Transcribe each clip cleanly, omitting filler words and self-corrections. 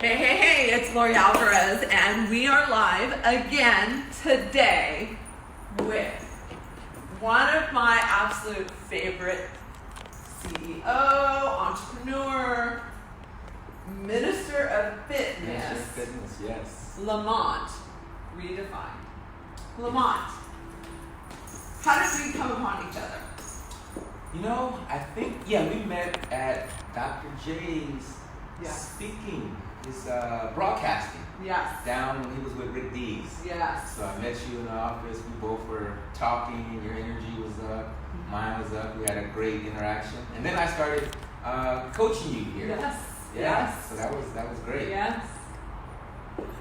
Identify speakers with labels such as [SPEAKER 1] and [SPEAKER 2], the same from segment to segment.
[SPEAKER 1] Hey, hey, hey, it's Lori Alvarez, and we are live again today with one of my absolute favorite CEO, entrepreneur, minister of fitness,
[SPEAKER 2] Yes.
[SPEAKER 1] LaMonte, redefined. LaMonte, how did we come upon each other?
[SPEAKER 2] You know, I think, we met at Dr. J's speaking, his broadcasting.
[SPEAKER 1] Yes.
[SPEAKER 2] Down when he was with Rick Dees.
[SPEAKER 1] Yes.
[SPEAKER 2] So I met you in the office. We both were talking, and your energy was up, mine was up. We had a great interaction, and then I started coaching you here.
[SPEAKER 1] Yes.
[SPEAKER 2] Yeah.
[SPEAKER 1] Yes.
[SPEAKER 2] So that was great.
[SPEAKER 1] Yes.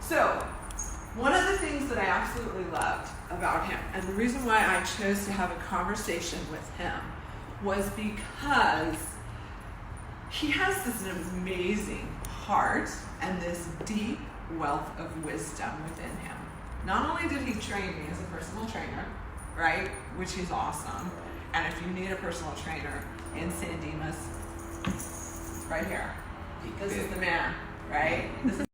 [SPEAKER 1] So, one of the things that I absolutely loved about him, and the reason why I chose to have a conversation with him, was because he has this amazing heart and this deep wealth of wisdom within him. Not only did he train me as a personal trainer, right, which is awesome, and if you need a personal trainer in San Dimas, right here. This is the man, right? This is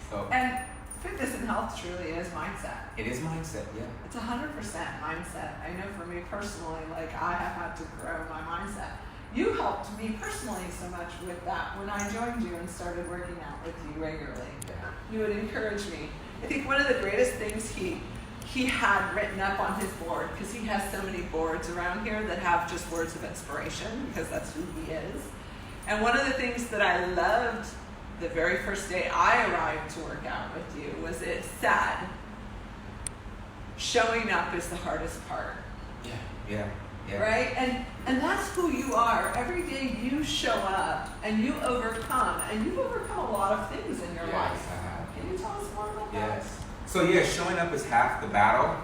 [SPEAKER 2] So
[SPEAKER 1] and fitness and health truly is mindset.
[SPEAKER 2] it is mindset, yeah.
[SPEAKER 1] It's 100% mindset. I know for me personally, like I have had to grow my mindset. You helped me personally so much with that when I joined you and started working out with you regularly. You would encourage me. I think one of the greatest things he had written up on his board, because he has so many boards around here that have just words of inspiration, because that's who he is. And one of the things that I loved the very first day I arrived to work out with you was it said, showing up is the hardest part.
[SPEAKER 2] Yeah.
[SPEAKER 1] Right? And that's who you are. Every day you show up and you overcome, and you've overcome a lot of things in your life.
[SPEAKER 2] Yes, I have.
[SPEAKER 1] Can you tell us more about that?
[SPEAKER 2] Yes. So showing up is half the battle.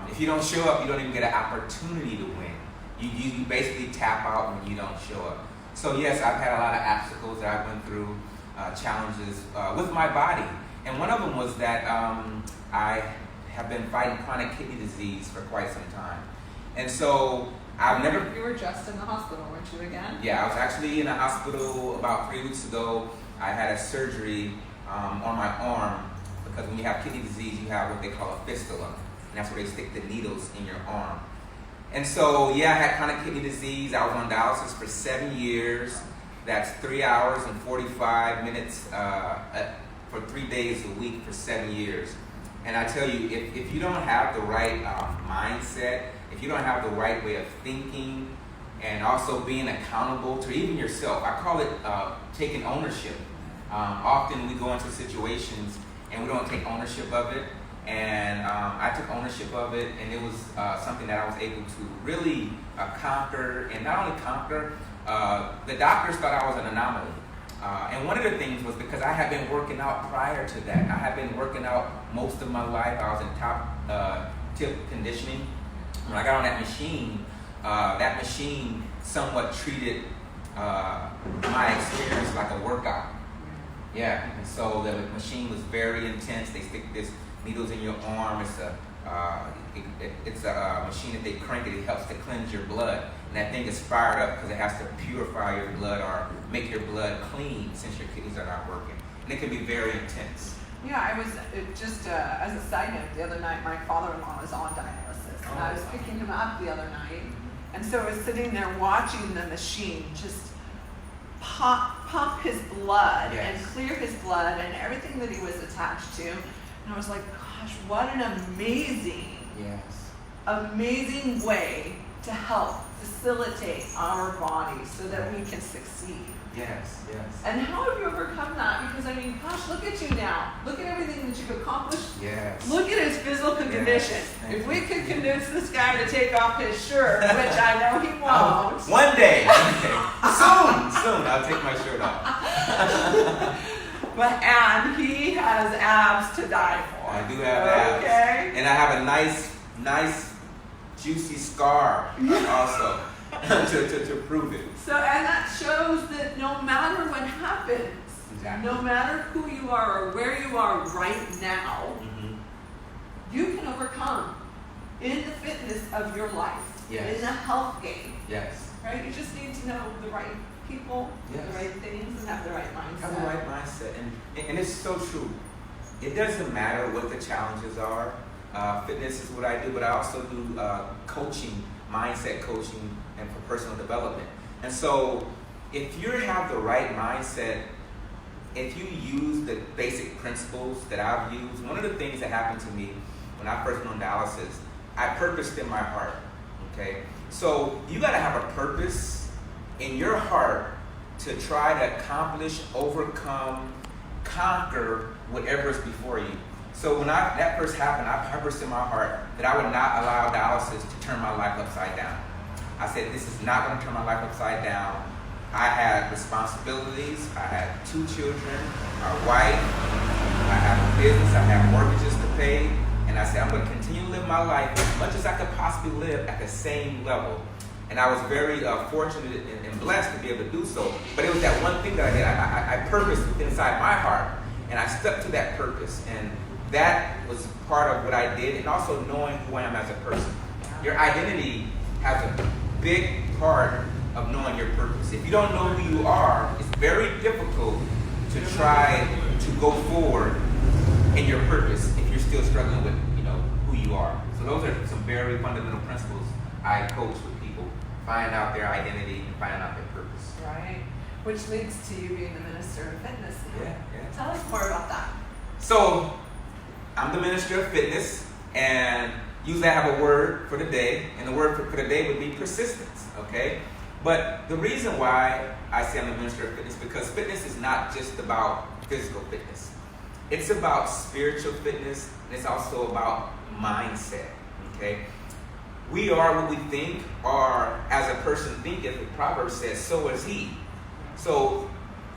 [SPEAKER 2] If you don't show up, you don't even get an opportunity to win. You basically tap out when you don't show up. So yes, I've had a lot of obstacles that I went through, challenges with my body. And one of them was that I have been fighting chronic kidney disease for quite some time. And so I've never...
[SPEAKER 1] You were just in the hospital, weren't you, again?
[SPEAKER 2] Yeah, I was actually in the hospital about 3 weeks ago. I had a surgery on my arm, because when you have kidney disease, you have what they call a fistula. And that's where they stick the needles in your arm. And so, I had chronic kidney disease. I was on dialysis for 7 years. That's 3 hours and 45 minutes for 3 days a week for 7 years. And I tell you, if you don't have the right mindset, if you don't have the right way of thinking, and also being accountable to even yourself, I call it taking ownership. Often we go into situations and we don't take ownership of it. And I took ownership of it, and it was something that I was able to really conquer. And not only conquer, the doctors thought I was an anomaly. And one of the things was because I had been working out prior to that. I had been working out most of my life. I was in top tip conditioning. When I got on that machine somewhat treated my experience like a workout. Yeah, and so the machine was very intense. They stick this needles in your arm. It's a machine that they crank it. It helps to cleanse your blood. And that thing is fired up because it has to purify your blood or make your blood clean since your kidneys are not working. And it can be very intense.
[SPEAKER 1] Yeah, I was just as a side note, the other night my father-in-law was on dialysis, and I was picking him up the other night, and so I was sitting there watching the machine just pump his blood and clear his blood and everything that he was attached to, and I was like, gosh, what an amazing way to help facilitate our bodies so that we can succeed.
[SPEAKER 2] Yes.
[SPEAKER 1] And how have you overcome that? Because, I mean, gosh, look at you now. Look at everything that you've accomplished.
[SPEAKER 2] Yes.
[SPEAKER 1] Look at his physical condition. If we could convince this guy to take off his shirt, which I know he won't.
[SPEAKER 2] One day. Soon. I'll take my shirt off.
[SPEAKER 1] And he has abs to die for.
[SPEAKER 2] I do have abs.
[SPEAKER 1] Okay.
[SPEAKER 2] And I have a nice, juicy scar also to prove it.
[SPEAKER 1] So, and that shows that no matter what happens, no matter who you are or where you are right now, you can overcome in the fitness of your life, in the health game.
[SPEAKER 2] Yes.
[SPEAKER 1] Right? You just need to know the right people, the right things, and have the right mindset.
[SPEAKER 2] Have the right mindset. And it's so true. It doesn't matter what the challenges are. Fitness is what I do, but I also do coaching, mindset coaching, and for personal development. And so if you have the right mindset, if you use the basic principles that I've used, one of the things that happened to me when I first went on dialysis, I purposed in my heart, okay? So you gotta have a purpose in your heart to try to accomplish, overcome, conquer whatever is before you. So when that first happened, I purposed in my heart that I would not allow dialysis to turn my life upside down. I said, this is not going to turn my life upside down. I had responsibilities. I had 2 children, my wife. I have a business. I have mortgages to pay. And I said, I'm going to continue to live my life as much as I could possibly live at the same level. And I was very fortunate and blessed to be able to do so. But it was that one thing that I did. I purposed inside my heart, and I stuck to that purpose. And that was part of what I did, and also knowing who I am as a person. Your identity has a big part of knowing your purpose. If you don't know who you are, it's very difficult to try to go forward in your purpose if you're still struggling with, who you are. So those are some very fundamental principles I coach with people, finding out their identity and finding out their purpose.
[SPEAKER 1] Right. Which leads to you being the minister of fitness now.
[SPEAKER 2] Yeah.
[SPEAKER 1] Tell us more about that.
[SPEAKER 2] So I'm the minister of fitness, and usually I have a word for the day, and the word for the day would be persistence, okay? But the reason why I say I'm the minister of fitness, because fitness is not just about physical fitness. It's about spiritual fitness, and it's also about mindset, okay? We are what we think, or as a person thinketh, the proverb says, so is he. So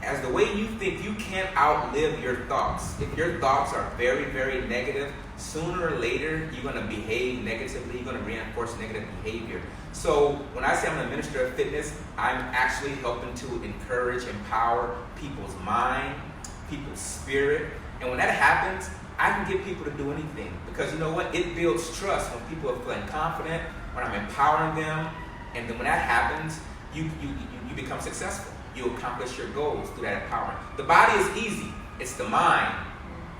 [SPEAKER 2] as the way you think, you can't outlive your thoughts. If your thoughts are very, very negative, sooner or later, you're going to behave negatively. You're going to reinforce negative behavior. So when I say I'm a minister of fitness, I'm actually helping to encourage, empower people's mind, people's spirit. And when that happens, I can get people to do anything. Because you know what? It builds trust when people are feeling confident, when I'm empowering them. And then when that happens, you become successful. You accomplish your goals through that empowerment. The body is easy. It's the mind.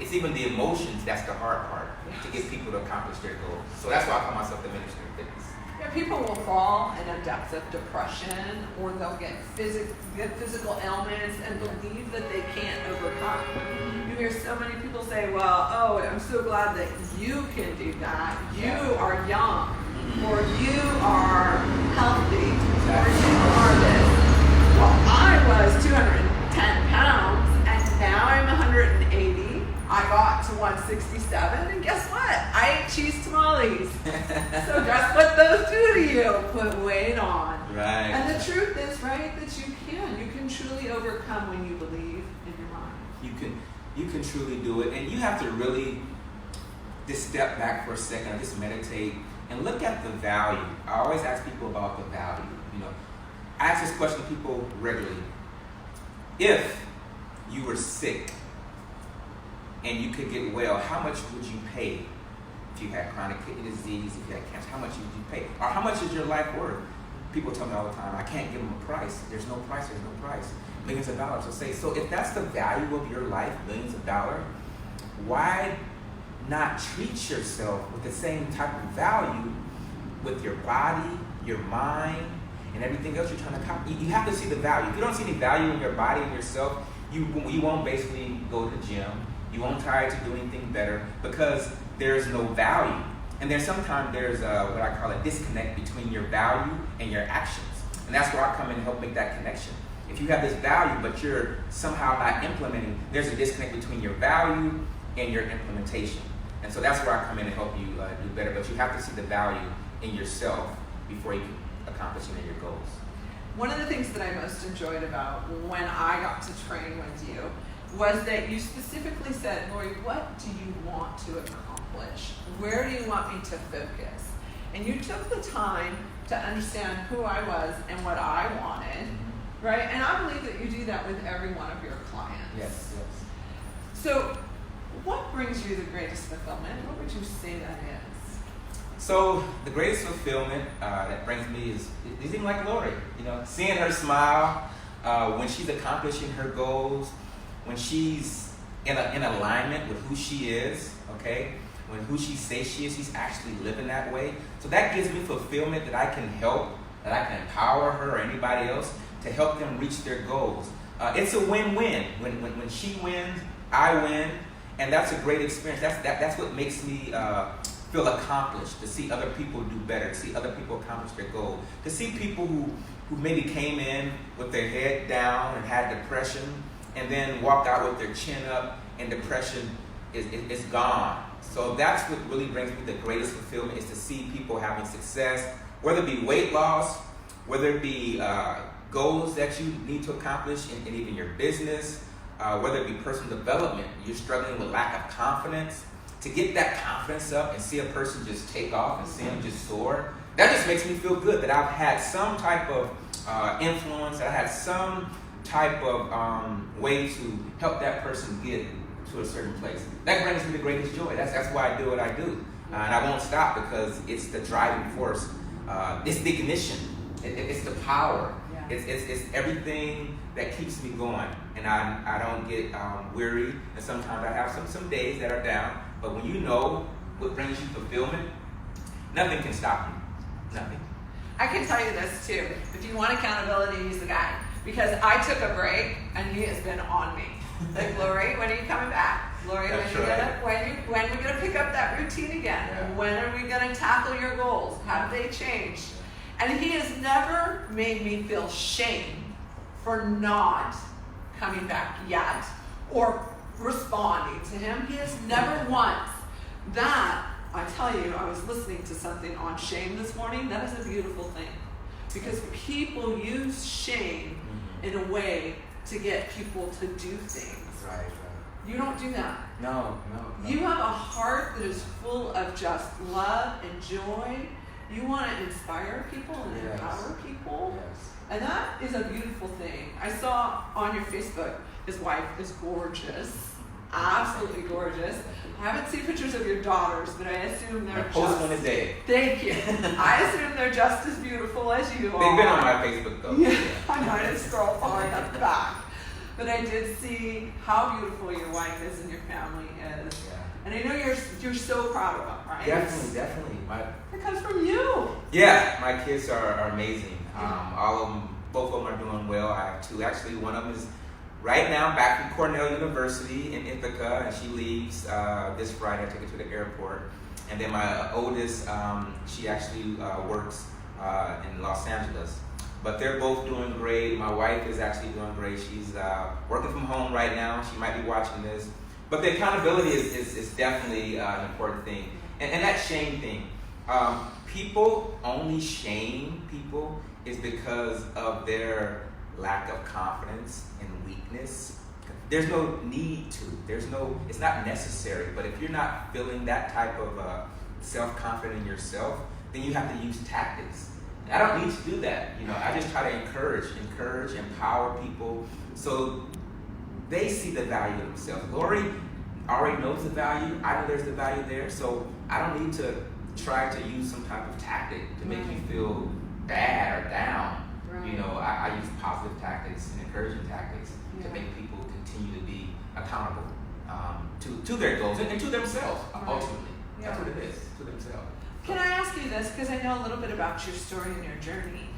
[SPEAKER 2] It's even the emotions that's the hard part, to get people to accomplish their goals. So that's why I call myself the minister of fitness.
[SPEAKER 1] Yeah, people will fall in a depth of depression, or they'll get physical ailments and believe that they can't overcome. You hear so many people say, well, I'm so glad that you can do that. You are young, or you are healthy, or you are this. Well, I was 210 pounds, and now I'm 180. I got to 167, and guess what? I ate cheese tamales. So guess what those do to you? Put weight on.
[SPEAKER 2] Right.
[SPEAKER 1] And the truth is, right, that you can truly overcome when you believe in your mind.
[SPEAKER 2] You can truly do it, and you have to really just step back for a second, just meditate, and look at the value. I always ask people about the value. I ask this question to people regularly. If you were sick and you could get well, how much would you pay? If you had chronic kidney disease, if you had cancer, how much would you pay? Or how much is your life worth? People tell me all the time, I can't give them a price. There's no price, there's no price. Millions of dollars. So say, so if that's the value of your life, millions of dollars, why not treat yourself with the same type of value with your body, your mind, and everything else you're trying to accomplish? You have to see the value. If you don't see any value in your body and yourself, you won't basically go to the gym. You won't try to do anything better because there's no value. And then sometimes there's what I call a disconnect between your value and your actions. And that's where I come in and help make that connection. If you have this value, but you're somehow not implementing, there's a disconnect between your value and your implementation. And so that's where I come in and help you do better. But you have to see the value in yourself before you can accomplish any of your goals.
[SPEAKER 1] One of the things that I most enjoyed about when I got to train with you was that you specifically said, Lori, what do you want to accomplish? Where do you want me to focus? And you took the time to understand who I was and what I wanted, right? And I believe that you do that with every one of your clients.
[SPEAKER 2] Yes.
[SPEAKER 1] So what brings you the greatest fulfillment? What would you say that is?
[SPEAKER 2] So the greatest fulfillment that brings me is even like Lori, seeing her smile when she's accomplishing her goals, when she's in alignment with who she is, okay? When who she says she is, she's actually living that way. So that gives me fulfillment that I can help, that I can empower her or anybody else to help them reach their goals. It's a win-win. When she wins, I win, and that's a great experience. That's what makes me feel accomplished, to see other people do better, to see other people accomplish their goal, to see people who maybe came in with their head down and had depression and then walked out with their chin up and depression is gone. So that's what really brings me the greatest fulfillment, is to see people having success, whether it be weight loss, whether it be goals that you need to accomplish in even your business, whether it be personal development, you're struggling with lack of confidence. To get that confidence up and see a person just take off and see them just soar, that just makes me feel good that I've had some type of influence, that I had some type of way to help that person get to a certain place. That brings me the greatest joy. That's why I do what I do. And I won't stop because it's the driving force. It's the ignition. It's the power. Yeah. It's everything that keeps me going. And I don't get weary. And sometimes I have some days that are down. But when you know what brings you fulfillment, nothing can stop you. Nothing.
[SPEAKER 1] I can tell you this too. If you want accountability, he's the guy. Because I took a break and he has been on me. Like, Lori, when are you coming back? Lori, when are we gonna pick up that routine again? Yeah. When are we gonna tackle your goals? How do they change? And he has never made me feel shame for not coming back yet or responding to him. He has never once. That, I tell you, I was listening to something on shame this morning. That is a beautiful thing. Because people use shame in a way to get people to do things.
[SPEAKER 2] Right.
[SPEAKER 1] You don't do that.
[SPEAKER 2] No.
[SPEAKER 1] You have a heart that is full of just love and joy. You want to inspire people and empower people.
[SPEAKER 2] Yes.
[SPEAKER 1] And that is a beautiful thing. I saw on your Facebook, his wife is gorgeous. Absolutely gorgeous. I haven't seen pictures of your daughters, but I assume they're
[SPEAKER 2] post one a day.
[SPEAKER 1] Thank you. I assume they're just as beautiful as you are.
[SPEAKER 2] They've been on my Facebook though.
[SPEAKER 1] Yeah, I might have scrolled far enough back. But I did see how beautiful your wife is and your family is. Yeah. And I know you're so proud of them, right?
[SPEAKER 2] Definitely.
[SPEAKER 1] It comes from you.
[SPEAKER 2] Yeah, my kids are amazing. All of them, both of them are doing well. I have two. Actually, one of them is right now back from Cornell University in Ithaca, and she leaves this Friday. I take her to the airport. And then my oldest, she actually works in Los Angeles. But they're both doing great. My wife is actually doing great. She's working from home right now. She might be watching this. But the accountability is definitely an important thing. And that shame thing. People only shame people is because of their lack of confidence and weakness. There's no need to. It's not necessary. But if you're not feeling that type of self-confidence in yourself, then you have to use tactics. And I don't need to do that. I just try to encourage, empower people so they see the value of themselves. Lori already knows the value. I know there's the value there. So I don't need to try to use some type of tactic to make you feel bad or down,
[SPEAKER 1] Right.
[SPEAKER 2] you know, I use positive tactics and encouraging tactics
[SPEAKER 1] Yeah.
[SPEAKER 2] to make people continue to be accountable to their goals and to themselves,
[SPEAKER 1] Right.
[SPEAKER 2] ultimately.
[SPEAKER 1] Yeah.
[SPEAKER 2] That's what it is, to themselves.
[SPEAKER 1] Can I ask you this, because I know a little bit about your story and your journey,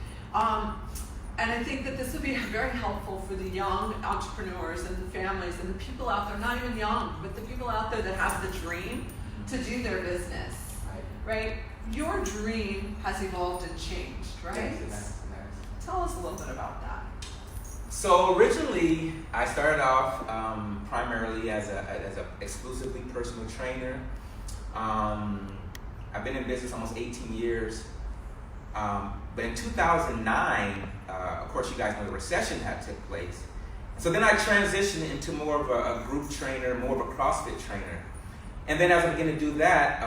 [SPEAKER 1] and I think that this will be very helpful for the young entrepreneurs and the families and the people out there, not even young, but the people out there that have the dream to do their business, right? Your dream has evolved and changed, right?
[SPEAKER 2] Yes, it has.
[SPEAKER 1] Tell us a little bit about that.
[SPEAKER 2] So originally, I started off primarily as a exclusively personal trainer. I've been in business almost 18 years. But in 2009, of course, you guys know the recession had took place. So then I transitioned into more of a group trainer, more of a CrossFit trainer. And then as I began to do that,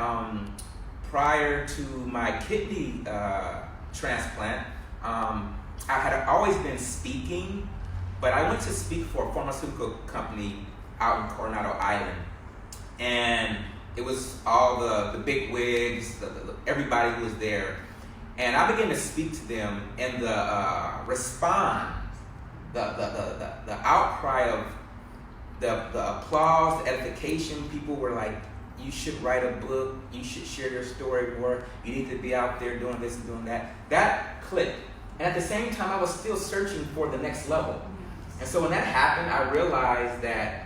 [SPEAKER 2] prior to my kidney transplant, I had always been speaking, but I went to speak for a pharmaceutical company out in Coronado Island. And it was all the big wigs, everybody who was there. And I began to speak to them, and the response, the outcry of the applause, the edification, people were like, you should write a book, you should share your story more, you need to be out there doing this and doing that. That clicked. And at the same time, I was still searching for the next level. And so when that happened, I realized that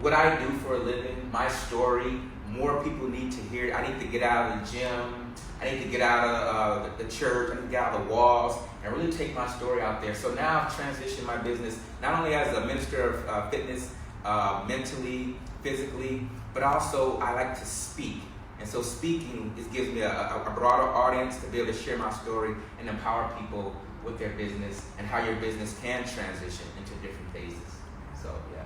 [SPEAKER 2] what I do for a living, my story, more people need to hear it. I need to get out of the gym. I need to get out of the church. I need to get out of the walls and really take my story out there. So now I've transitioned my business not only as a minister of fitness, mentally, physically, but also I like to speak. And so speaking gives me a broader audience to be able to share my story and empower people with their business and how your business can transition into different phases. So, yeah.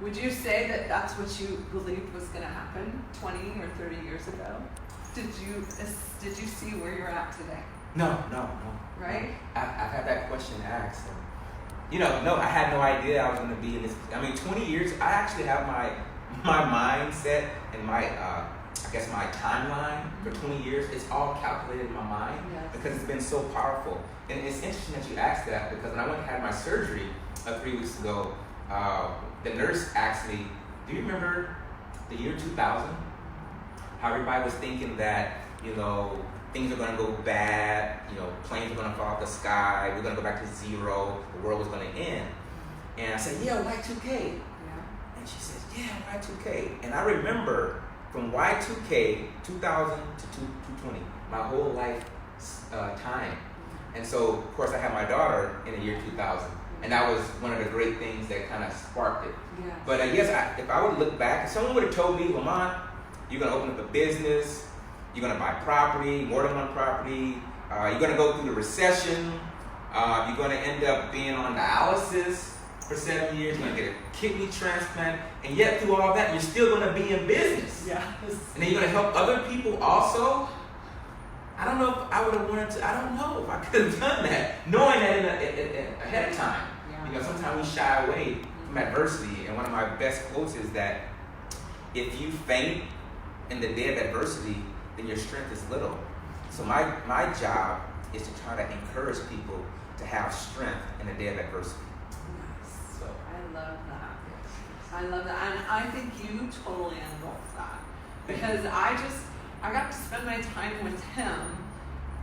[SPEAKER 1] Would you say that that's what you believed was going to happen 20 or 30 years ago? Did you see where you're at today?
[SPEAKER 2] No.
[SPEAKER 1] Right?
[SPEAKER 2] I've had that question asked. No, I had no idea I was going to be in this. 20 years, I actually have my mindset and my timeline for 20 years. It's all calculated in my mind because it's been so powerful. And it's interesting that you asked that because when I went and had my surgery 3 weeks ago, the nurse asked me, do you remember the year 2000? How everybody was thinking that, things are going to go bad, planes are going to fall out the sky, we're going to go back to zero, the world was going to end. And I said, yeah, Y2K. Yeah. And she says, yeah, Y2K. And I remember from Y2K, 2000 to 2020, my whole life time. And so, of course, I had my daughter in the year 2000. And that was one of the great things that kind of sparked it. Yeah. But I guess if I would look back, if someone would have told me, LaMonte, you're going to open up a business, you're going to buy property, more than one property, you're going to go through the recession, you're going to end up being on dialysis for 7 years, you're going to get a kidney transplant, and yet through all that, you're still going to be in business.
[SPEAKER 1] Yes.
[SPEAKER 2] And then you're going to help other people also. I don't know if I would have wanted to, I don't know if I could have done that, knowing that ahead of time. Yeah. Sometimes we shy away from adversity, and one of my best quotes is that if you faint in the day of adversity, then your strength is little. So my job is to try to encourage people to have strength in the day of adversity.
[SPEAKER 1] Yes. So I love that. I love that. And I think you totally engulf that. Because I got to spend my time with him,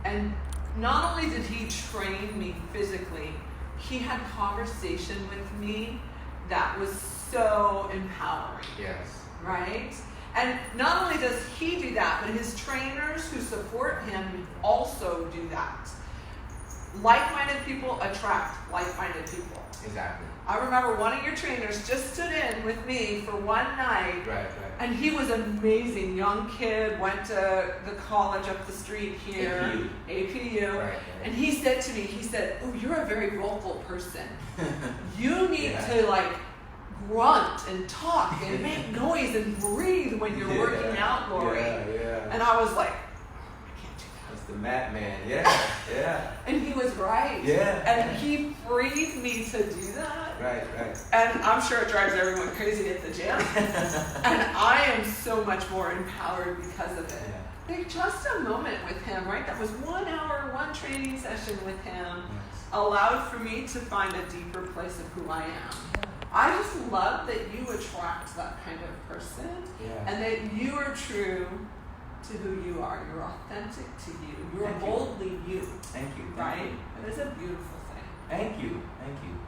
[SPEAKER 1] and not only did he train me physically, he had conversation with me that was so empowering.
[SPEAKER 2] Yes.
[SPEAKER 1] Right? And not only does he do that, but his trainers who support him also do that. Like-minded people attract like-minded people.
[SPEAKER 2] Exactly.
[SPEAKER 1] I remember one of your trainers just stood in with me for one night.
[SPEAKER 2] Right.
[SPEAKER 1] And he was an amazing young kid, went to the college up the street here, APU.
[SPEAKER 2] Right.
[SPEAKER 1] And he said to me, oh, you're a very vocal person. You need to grunt and talk and make noise and breathe when you're working out, Lori.
[SPEAKER 2] Yeah.
[SPEAKER 1] And I was like, I can't do that.
[SPEAKER 2] That's the madman. Yeah.
[SPEAKER 1] And he was right.
[SPEAKER 2] Yeah.
[SPEAKER 1] And he freed me to do that.
[SPEAKER 2] Right.
[SPEAKER 1] And I'm sure it drives everyone crazy at the gym. And I am so much more empowered because of it. like just a moment with him, right? That was 1 hour, one training session with him, allowed for me to find a deeper place of who I am. I just love that you attract that kind of person, and that you are true to who you are. You're authentic to you. You're boldly you.
[SPEAKER 2] Thank you.
[SPEAKER 1] Right? It is a beautiful thing.
[SPEAKER 2] Thank you.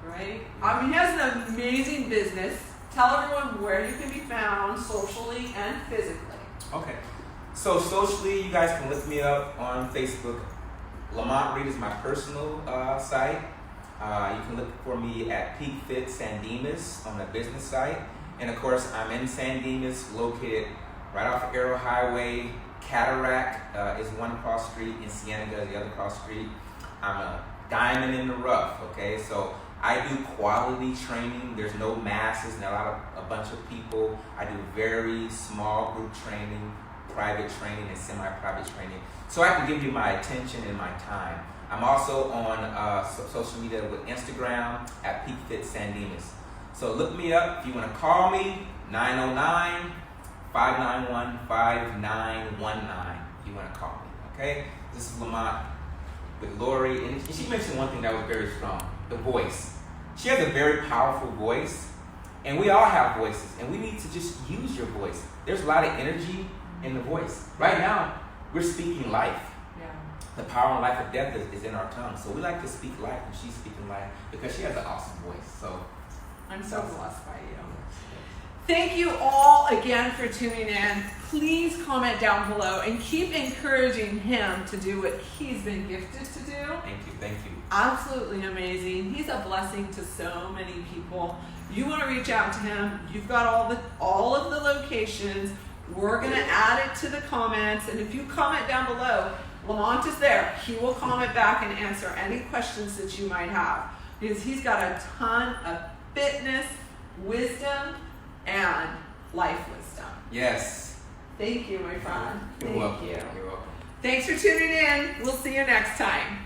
[SPEAKER 1] Right?
[SPEAKER 2] Yeah.
[SPEAKER 1] I mean, he has an amazing business. Tell everyone where you can be found socially and physically.
[SPEAKER 2] Okay. So socially, you guys can look me up on Facebook. LaMonte Reed is my personal site. You can look for me at Peak Fit San Dimas on the business site. And of course, I'm in San Dimas, located right off of Arrow Highway. Cataract is one cross street, and Cienega is the other cross street. I'm a diamond in the rough, okay? So I do quality training. There's no masses, not a bunch of people. I do very small group training, private training, and semi-private training. So I can give you my attention and my time. I'm also on social media with Instagram at Peak Fit San Dimas. So look me up. If you want to call me, 909-591-5919. If you want to call me, okay? This is LaMonte with Lori. And she mentioned one thing that was very strong, the voice. She has a very powerful voice, and we all have voices, and we need to just use your voice. There's a lot of energy in the voice. Right now, we're speaking life. The power and life of death is in our tongue. So we like to speak life, and she's speaking life because she has an awesome voice. So
[SPEAKER 1] I'm so blessed by you. Thank you all again for tuning in. Please comment down below and keep encouraging him to do what he's been gifted to do.
[SPEAKER 2] Thank you.
[SPEAKER 1] Absolutely amazing. He's a blessing to so many people. You want to reach out to him. You've got all of the locations. We're going to add it to the comments. And if you comment down below, LaMonte is there. He will comment back and answer any questions that you might have, because he's got a ton of fitness, wisdom, and life wisdom.
[SPEAKER 2] Yes.
[SPEAKER 1] Thank you, my friend.
[SPEAKER 2] You're welcome.
[SPEAKER 1] Thank you.
[SPEAKER 2] You're welcome.
[SPEAKER 1] Thanks for tuning in. We'll see you next time.